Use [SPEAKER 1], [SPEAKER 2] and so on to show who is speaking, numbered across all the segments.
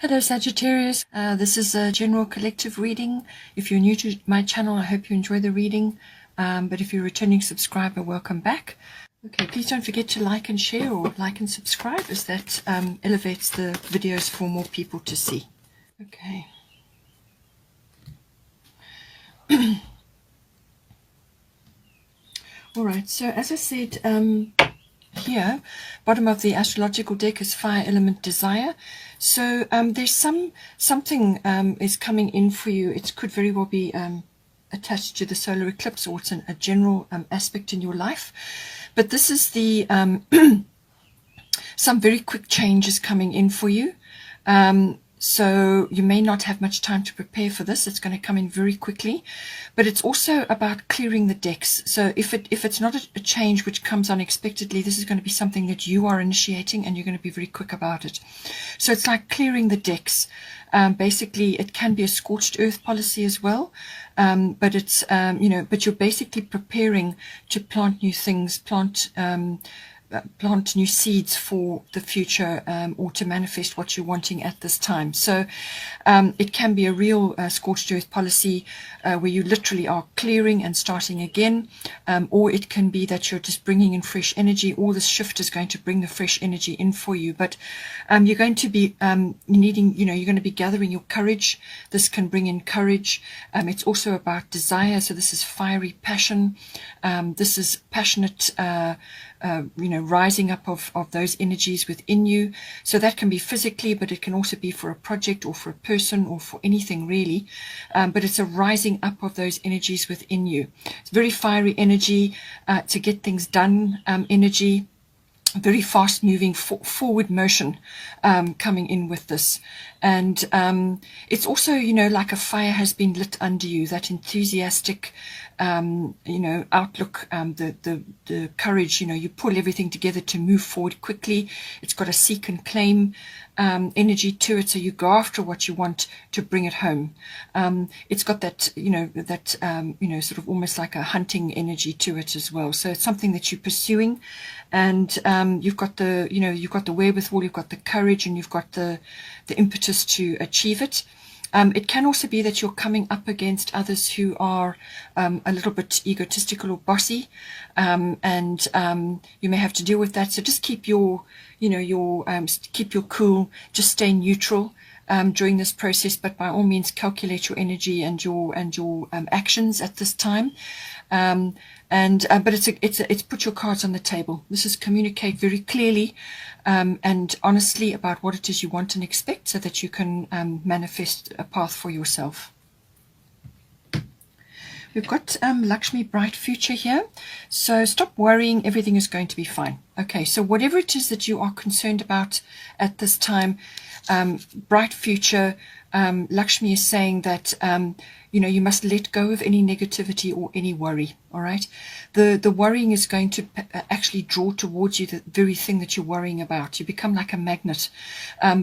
[SPEAKER 1] Hello Sagittarius, this is a general collective reading. If you're new to my channel, I hope you enjoy the reading, but if you're a returning subscriber, welcome back. Okay, please don't forget to like and share, or like and subscribe, as that elevates the videos for more people to see. Okay. Alright, so as I said, here, bottom of the astrological deck is fire element desire. So there's something is coming in for you. It could very well be attached to the solar eclipse, or it's a general aspect in your life. But this is the some very quick changes coming in for you. So you may not have much time to prepare for this. It's going to come in very quickly, but it's also about clearing the decks. So if it's not a change which comes unexpectedly, this is going to be something that you are initiating, and you're going to be very quick about it. So it's like clearing the decks. Basically, it can be a scorched earth policy as well, but it's but you're basically preparing to plant new things, plant new seeds for the future, or to manifest what you're wanting at this time. So it can be a real scorched earth policy where you literally are clearing and starting again, or it can be that you're just bringing in fresh energy, or this shift is going to bring the fresh energy in for you. But you're going to be needing, you're going to be gathering your courage. This can bring in courage. It's also about desire. So this is fiery passion. This is passionate rising up of those energies within you. So that can be physically, but it can also be for a project, or for a person, or for anything really. But it's a rising up of those energies within you. It's very fiery energy, to get things done energy. Very fast moving forward motion coming in with this. And it's also, like a fire has been lit under you, that enthusiastic outlook, the courage, you pull everything together to move forward quickly. It's got a seek and claim energy to it, so you go after what you want to bring it home. It's got that sort of almost like a hunting energy to it as well. So it's something that you're pursuing, and you've got the wherewithal, you've got the courage, and you've got the impetus to achieve it. It can also be that you're coming up against others who are a little bit egotistical or bossy, and you may have to deal with that. So just keep your cool, just stay neutral during this process, but by all means calculate your energy and your actions at this time. But it's put your cards on the table. This is communicate very clearly and honestly about what it is you want and expect, so that you can manifest a path for yourself. We've got Lakshmi, bright future here. So stop worrying, everything is going to be fine. Okay, so whatever it is that you are concerned about at this time, bright future, Lakshmi is saying that you must let go of any negativity or any worry. All right, the worrying is going to actually draw towards you the very thing that you're worrying about. You become like a magnet,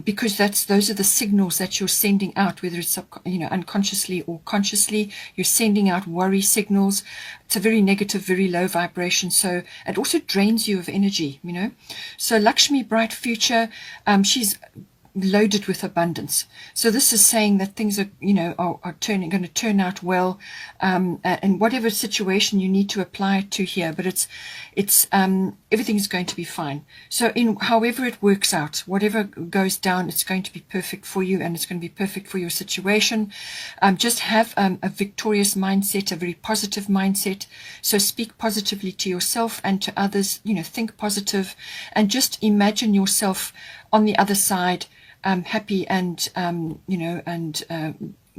[SPEAKER 1] because those are the signals that you're sending out, whether it's unconsciously or consciously. You're sending out worry signals. It's a very negative, very low vibration, so it also drains you of energy. So Lakshmi, bright future, she's loaded with abundance. So this is saying that things are going to turn out well, and whatever situation you need to apply it to here, but it's everything is going to be fine. So in however it works out, whatever goes down, it's going to be perfect for you, and it's going to be perfect for your situation. Just have a victorious mindset, a very positive mindset. So speak positively to yourself and to others. Think positive, and just imagine yourself on the other side, happy and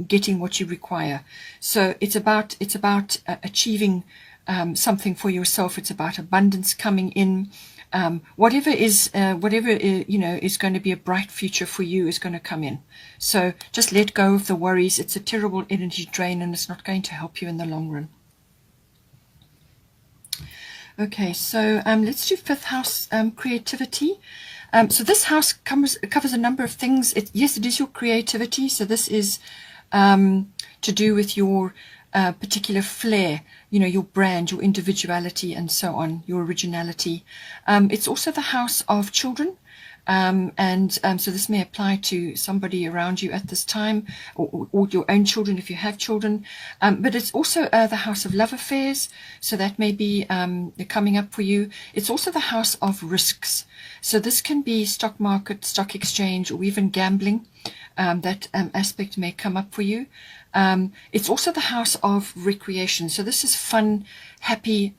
[SPEAKER 1] getting what you require. So it's about achieving something for yourself. It's about abundance coming in. Whatever is going to be a bright future for you is going to come in. So just let go of the worries. It's a terrible energy drain, and it's not going to help you in the long run. Okay, so let's do fifth house, creativity. So this house covers a number of things. Yes, it is your creativity. So this is to do with your particular flair, your brand, your individuality, and so on, your originality. It's also the house of children. So this may apply to somebody around you at this time, or your own children if you have children. But it's also the house of love affairs, so that may be coming up for you. It's also the house of risks. So this can be stock market, stock exchange, or even gambling. That aspect may come up for you. It's also the house of recreation. So this is fun, happy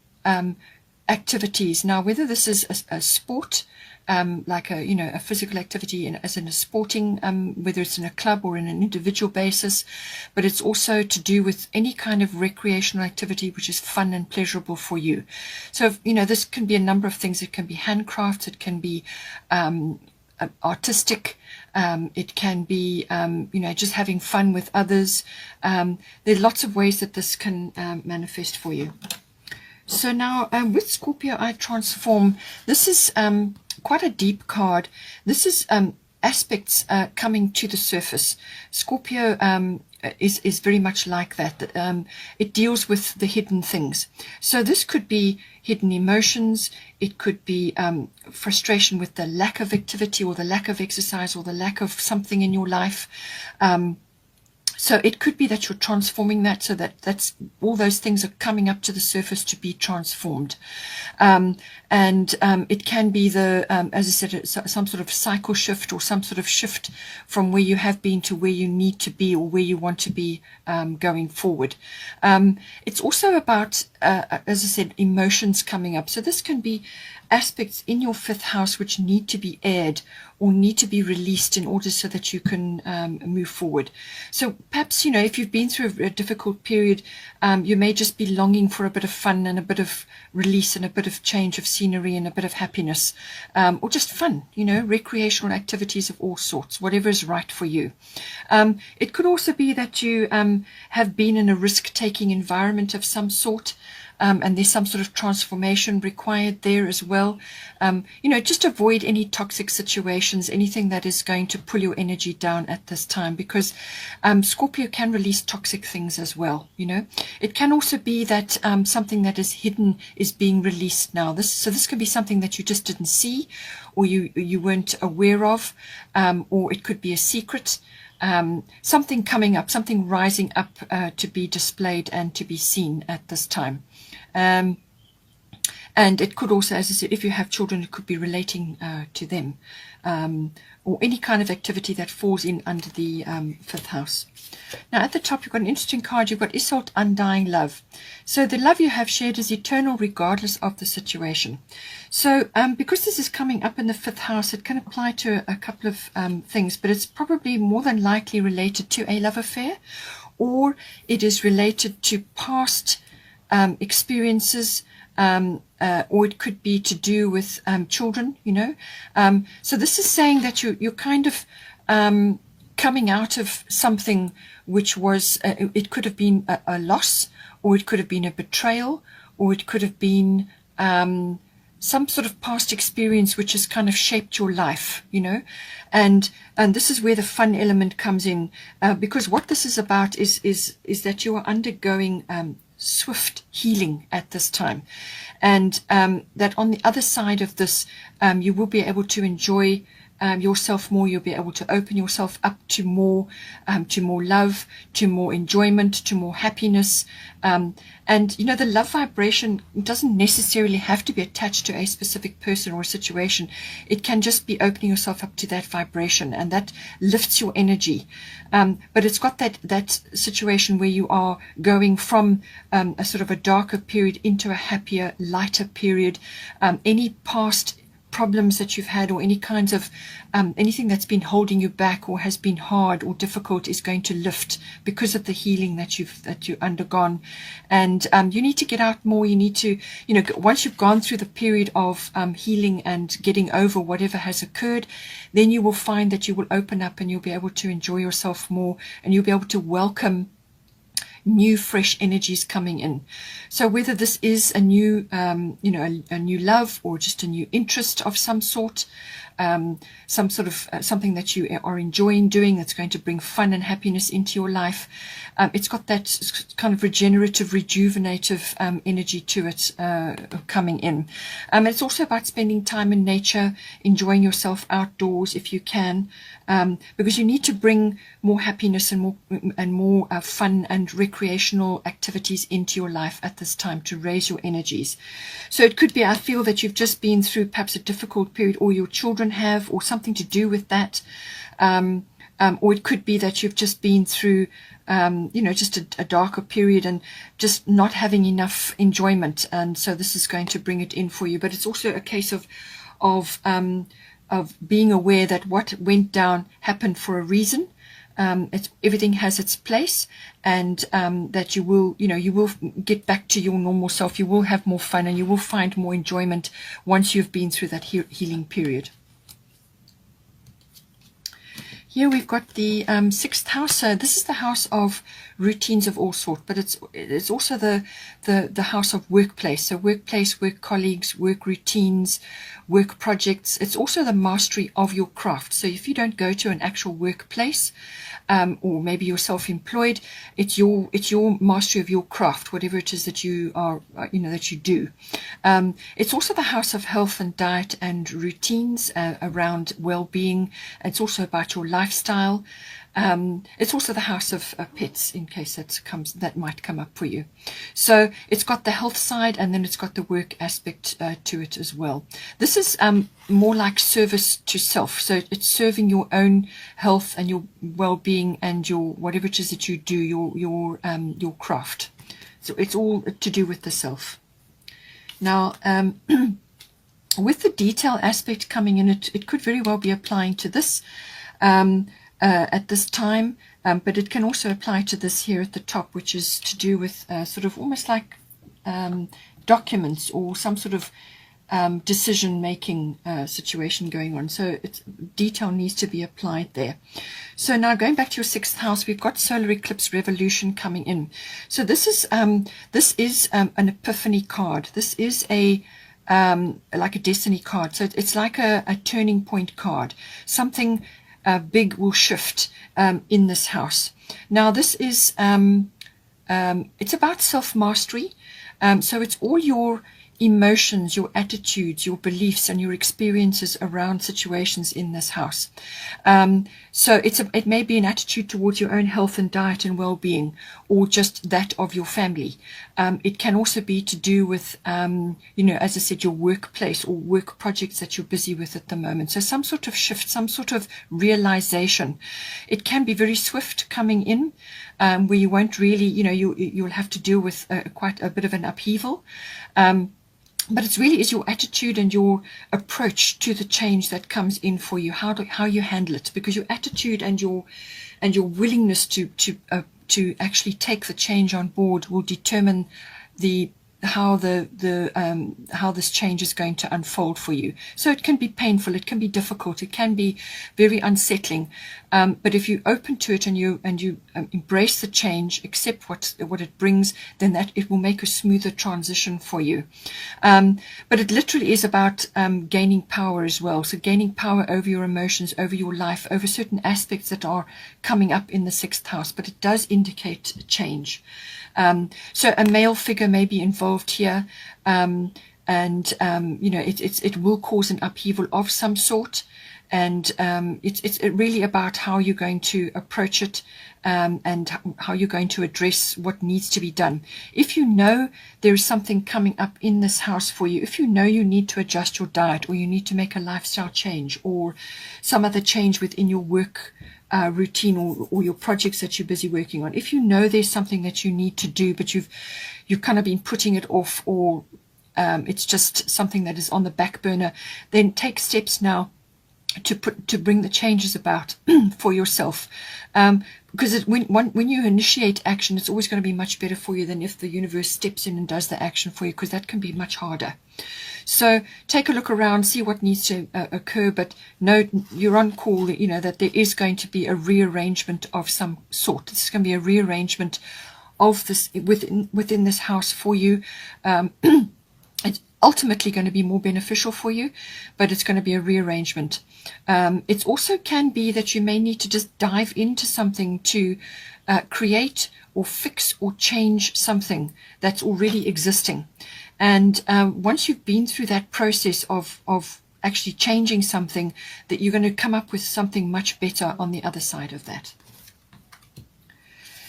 [SPEAKER 1] activities. Now, whether this is a sport, like a physical activity as in a sporting, whether it's in a club or in an individual basis, but it's also to do with any kind of recreational activity which is fun and pleasurable for you. So, this can be a number of things. It can be handcrafts, it can be artistic, it can be just having fun with others. There are lots of ways that this can manifest for you. So now with Scorpio I Transform, this is quite a deep card. This is aspects coming to the surface. Scorpio is very much like that. It deals with the hidden things. So this could be hidden emotions. It could be frustration with the lack of activity or the lack of exercise or the lack of something in your life. So it could be that you're transforming that, so that's all those things are coming up to the surface to be transformed. It can be as I said, some sort of cycle shift or some sort of shift from where you have been to where you need to be or where you want to be going forward. It's also about, as I said, emotions coming up. So this can be aspects in your fifth house which need to be aired or need to be released in order so that you can move forward. So perhaps, if you've been through a difficult period, you may just be longing for a bit of fun and a bit of release and a bit of change of scenery and a bit of happiness, or just fun, recreational activities of all sorts, whatever is right for you. It could also be that you have been in a risk-taking environment of some sort, and there's some sort of transformation required there as well. Just avoid any toxic situations, anything that is going to pull your energy down at this time, because Scorpio can release toxic things as well. It can also be that something that is hidden is being released now. This could be something that you just didn't see, or you weren't aware of, or it could be a secret. Something coming up, something rising up to be displayed and to be seen at this time. And it could also, as I said, if you have children, it could be relating to them, or any kind of activity that falls in under the fifth house. Now at the top you've got an interesting card. You've got Isolde, Undying Love. So the love you have shared is eternal regardless of the situation. So because this is coming up in the fifth house, it can apply to a couple of things, but it's probably more than likely related to a love affair, or it is related to past experiences, or it could be to do with children, so this is saying that you're kind of coming out of something which was, it could have been a loss, or it could have been a betrayal, or it could have been some sort of past experience which has kind of shaped your life, and this is where the fun element comes in, because what this is about is that you are undergoing swift healing at this time, and that on the other side of this, you will be able to enjoy yourself more. You'll be able to open yourself up to more love, to more enjoyment, to more happiness, and the love vibration doesn't necessarily have to be attached to a specific person or a situation. It can just be opening yourself up to that vibration, and that lifts your energy. But it's got that situation where you are going from a sort of a darker period into a happier, lighter period. Any past problems that you've had, or any kinds of anything that's been holding you back or has been hard or difficult, is going to lift because of the healing that you've undergone. And you need to get out more. You need to, once you've gone through the period of healing and getting over whatever has occurred, then you will find that you will open up and you'll be able to enjoy yourself more, and you'll be able to welcome new fresh energies coming in. So whether this is a new a new love, or just a new interest of some sort, some sort of something that you are enjoying doing that's going to bring fun and happiness into your life, It's got that kind of regenerative, rejuvenative energy to it coming in. It's also about spending time in nature, enjoying yourself outdoors if you can, because you need to bring more happiness and more fun and recreational activities into your life at this time to raise your energies. So it could be, I feel that you've just been through perhaps a difficult period, or your children have, or something to do with that. Or it could be that you've just been through, just a darker period and just not having enough enjoyment. And so this is going to bring it in for you. But it's also a case of being aware that what went down happened for a reason. Everything has its place, and that you will get back to your normal self. You will have more fun, and you will find more enjoyment once you've been through that healing period. Here we've got the 6th house. So this is the house of routines of all sorts, but it's also the house of workplace. So workplace, work colleagues, work routines, work projects. It's also the mastery of your craft. So if you don't go to an actual workplace, or maybe you're self-employed, it's your mastery of your craft, whatever it is that you are, that you do. It's also the house of health and diet and routines around well-being. It's also about your lifestyle. It's also the house of pets, in case that might come up for you. So it's got the health side, and then it's got the work aspect to it as well. This is more like service to self. So it's serving your own health and your well-being and your whatever it is that you do, your craft. So it's all to do with the self. Now, with the detail aspect coming in, it could very well be applying to this. At this time, but it can also apply to this here at the top, which is to do with sort of almost like documents or some sort of decision-making situation going on. So detail needs to be applied there. So now going back to your 6th house, we've got solar eclipse revolution coming in. So this is an epiphany card. This is like a destiny card. So it's like a turning point card. Something big will shift in this house. Now this is it's about self-mastery. So it's all your emotions, your attitudes, your beliefs, and your experiences around situations in this house. So it may be an attitude towards your own health and diet and well-being, or just that of your family. It can also be to do with, as I said, your workplace or work projects that you're busy with at the moment. So some sort of shift, some sort of realization. It can be very swift coming in, where you won't really, you'll have to deal with quite a bit of an upheaval. But it really is your attitude and your approach to the change that comes in for you, how you handle it, because your attitude and your willingness to actually take the change on board will determine how this change is going to unfold for you. So it can be painful, it can be difficult, it can be very unsettling. But if you're open to it and you embrace the change, accept what it brings, then that it will make a smoother transition for you. But it literally is about gaining power as well. So gaining power over your emotions, over your life, over certain aspects that are coming up in the 6th house. But it does indicate change. So a male figure may be involved here, it will cause an upheaval of some sort, and it's really about how you're going to approach it, and how you're going to address what needs to be done. If you know there is something coming up in this house for you, if you know you need to adjust your diet, or you need to make a lifestyle change, or some other change within your work routine, or your projects that you're busy working on, if you know there's something that you need to do, but you've kind of been putting it off, or it's just something that is on the back burner, then take steps now to bring the changes about for yourself, because when you initiate action, it's always going to be much better for you than if the universe steps in and does the action for you, because that can be much harder. So take a look around, see what needs to occur, but know you're on call, that there is going to be a rearrangement of some sort. This is going to be a rearrangement of this within this house for you. ultimately going to be more beneficial for you, but it's going to be a rearrangement. It also can be that you may need to just dive into something to create or fix or change something that's already existing. And once you've been through that process of actually changing something, that you're going to come up with something much better on the other side of that.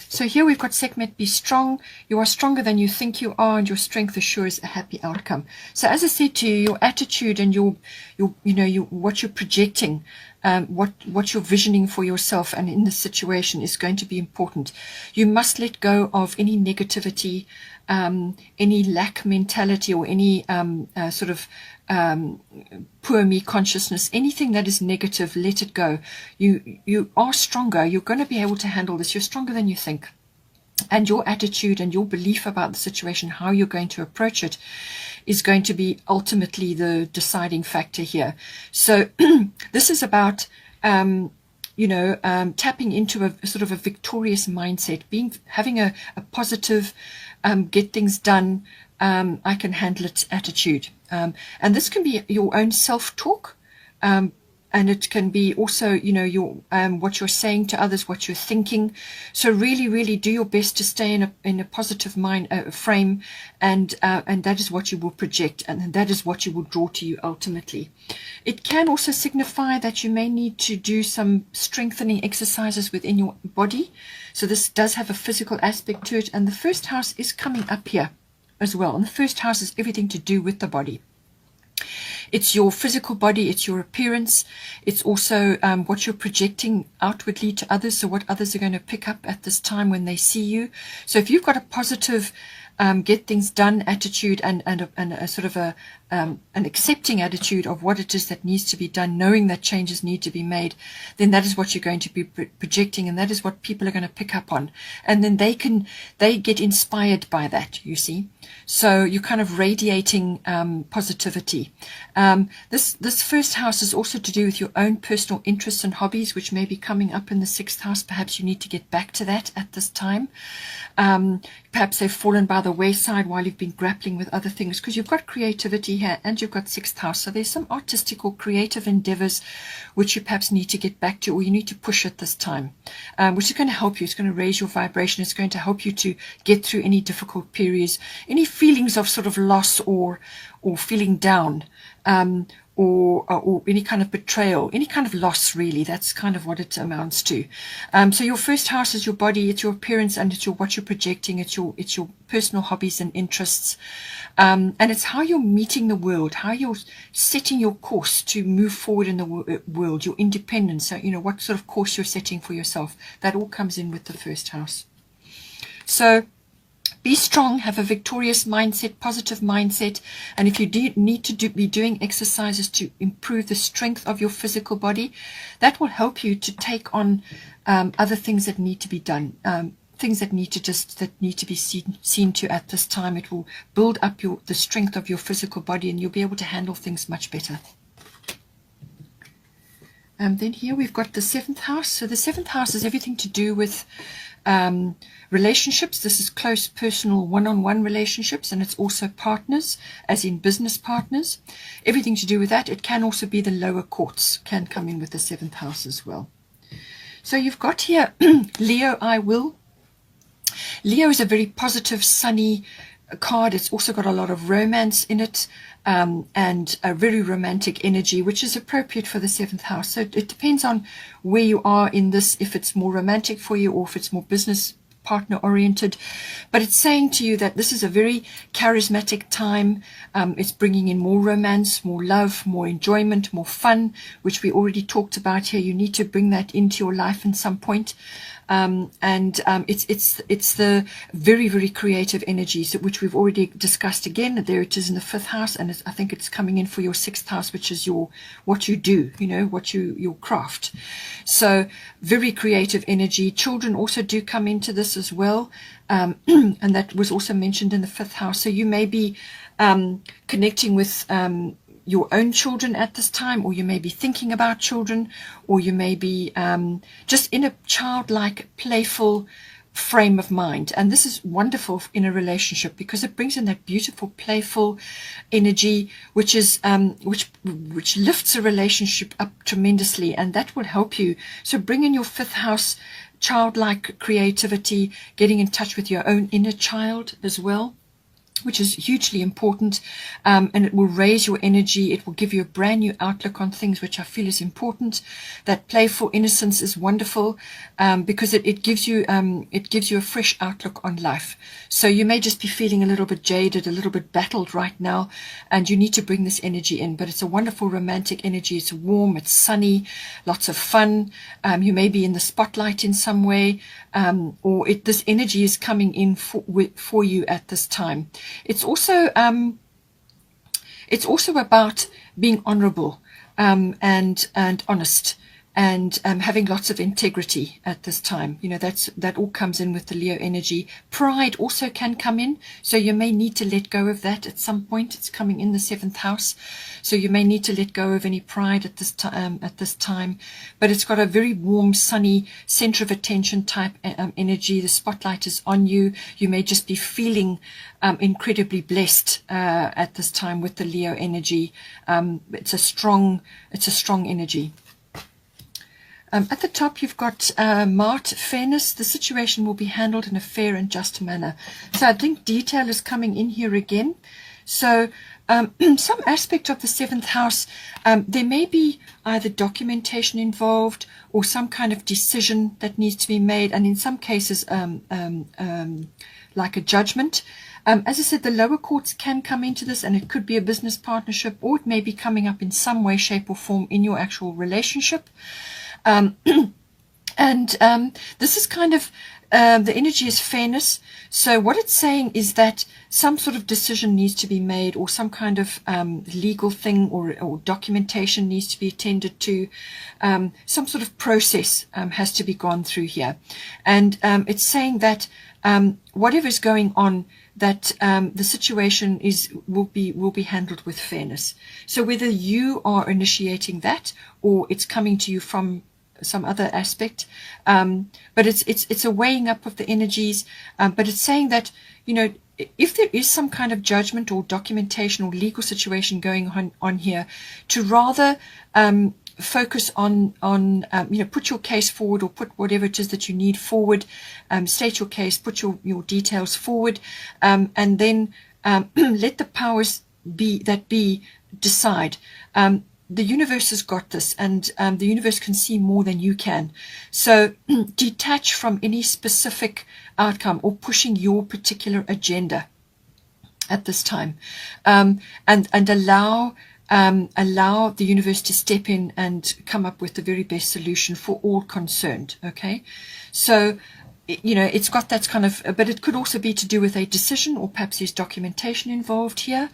[SPEAKER 1] So here we've got Sekhmet, be strong. You are stronger than you think you are, and your strength assures a happy outcome. So as I said to you, your attitude and your what you're projecting, what you're visioning for yourself and in this situation is going to be important. You must let go of any negativity, any lack mentality, or any sort of poor me consciousness. Anything that is negative, let it go. You are stronger. You're going to be able to handle this. You're stronger than you think. And your attitude and your belief about the situation, how you're going to approach it, is going to be ultimately the deciding factor here. So this is about tapping into a sort of a victorious mindset, having a positive, get things done, I can handle it attitude. And this can be your own self-talk, and it can be also, your what you're saying to others, what you're thinking. So really, really do your best to stay in a positive mind frame, and that is what you will project, and that is what you will draw to you ultimately. It can also signify that you may need to do some strengthening exercises within your body. So this does have a physical aspect to it, and the first house is coming up here as well. And the first house is everything to do with the body. It's your physical body, it's your appearance, it's also what you're projecting outwardly to others, so what others are going to pick up at this time when they see you. So if you've got a positive get things done attitude and a sort of an accepting attitude of what it is that needs to be done, knowing that changes need to be made, then that is what you're going to be projecting, and that is what people are going to pick up on, and then they get inspired by that, you see. So you're kind of radiating positivity. This first house is also to do with your own personal interests and hobbies, which may be coming up in the sixth house. Perhaps you need to get back to that at this time. Perhaps they've fallen by the wayside while you've been grappling with other things, because you've got creativity here and you've got sixth house. So there's some artistic or creative endeavors which you perhaps need to get back to, or you need to push at this time, which is going to help you. It's going to raise your vibration. It's going to help you to get through any difficult periods, any feelings of sort of loss or feeling down, or any kind of betrayal, any kind of loss, really. That's kind of what it amounts to. So your first house is your body, it's your appearance, and it's what you're projecting. It's your personal hobbies and interests, and it's how you're meeting the world, how you're setting your course to move forward in the world, your independence. So what sort of course you're setting for yourself. That all comes in with the first house. So be strong, have a victorious mindset, positive mindset, and if you need to be doing exercises to improve the strength of your physical body, that will help you to take on other things that need to be done, things that need to be seen to at this time. It will build up the strength of your physical body, and you'll be able to handle things much better. Then here we've got the seventh house. So the seventh house is everything to do with relationships. This is close, personal, one-on-one relationships, and it's also partners, as in business partners. Everything to do with that. It can also be the lower courts, can come in with the seventh house as well. So you've got here Leo, I will. Leo is a very positive, sunny card. It's also got a lot of romance in it, and a very romantic energy, which is appropriate for the seventh house. So it depends on where you are in this, if it's more romantic for you or if it's more business partner oriented. But it's saying to you that this is a very charismatic time. It's bringing in more romance, more love, more enjoyment, more fun, which we already talked about here. You need to bring that into your life at some point. It's the very, very creative energies, which we've already discussed again. There it is in the fifth house, and I think it's coming in for your sixth house, which is what you do, your craft. So very creative energy. Children also do come into this as well, and that was also mentioned in the fifth house. So you may be connecting with your own children at this time, or you may be thinking about children, or you may be just in a childlike, playful, frame of mind. And this is wonderful in a relationship because it brings in that beautiful, playful energy, which is which lifts a relationship up tremendously, and that will help you. So bring in your 5th house, childlike creativity, getting in touch with your own inner child as well, which is hugely important, and it will raise your energy. It will give you a brand new outlook on things, which I feel is important. That playful innocence is wonderful, because it gives you a fresh outlook on life. So you may just be feeling a little bit jaded, a little bit battled right now, and you need to bring this energy in. But it's a wonderful romantic energy. It's warm, it's sunny, lots of fun. You may be in the spotlight in some way, or this energy is coming in for you at this time. It's also about being honorable, and honest, and having lots of integrity at this time. You know, that all comes in with the Leo energy. Pride also can come in, so you may need to let go of that at some point. It's coming in the 7th house, so you may need to let go of any pride at this time. But it's got a very warm, sunny, center of attention type energy. The spotlight is on you. You may just be feeling incredibly blessed at this time with the Leo energy. It's a strong energy. At the top, you've got Mart, fairness. The situation will be handled in a fair and just manner. So I think detail is coming in here again. So some aspect of the 7th house, there may be either documentation involved or some kind of decision that needs to be made, and in some cases like a judgment. As I said, the lower courts can come into this, and it could be a business partnership, or it may be coming up in some way, shape or form in your actual relationship. This is kind of, the energy is fairness. So what it's saying is that some sort of decision needs to be made, or some kind of legal thing or documentation needs to be attended to. Some sort of process has to be gone through here. And it's saying that whatever is going on, that the situation will be handled with fairness. So whether you are initiating that or it's coming to you from some other aspect, but it's a weighing up of the energies, but it's saying that, you know, if there is some kind of judgment or documentation or legal situation going on here, to rather focus on you know, put your case forward, or put whatever it is that you need forward, state your case, put your details forward, and then let the powers be decide. The universe has got this, and the universe can see more than you can. So detach from any specific outcome or pushing your particular agenda at this time, and allow the universe to step in and come up with the very best solution for all concerned. Okay, so, you know, it's got that kind of, but it could also be to do with a decision, or perhaps there's documentation involved here.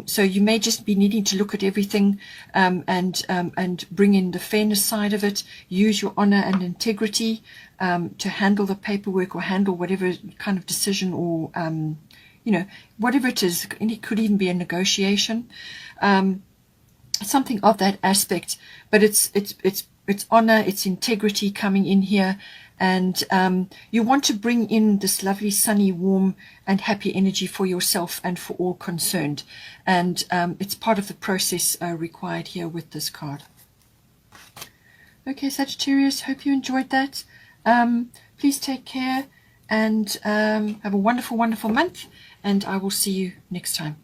[SPEAKER 1] So you may just be needing to look at everything, and bring in the fairness side of it. Use your honor and integrity to handle the paperwork, or handle whatever kind of decision, or you know, whatever it is. It could even be a negotiation, something of that aspect. But it's honor, it's integrity coming in here. And you want to bring in this lovely, sunny, warm and happy energy for yourself and for all concerned. And it's part of the process required here with this card. Okay, Sagittarius, hope you enjoyed that. Please take care, and have a wonderful, wonderful month. And I will see you next time.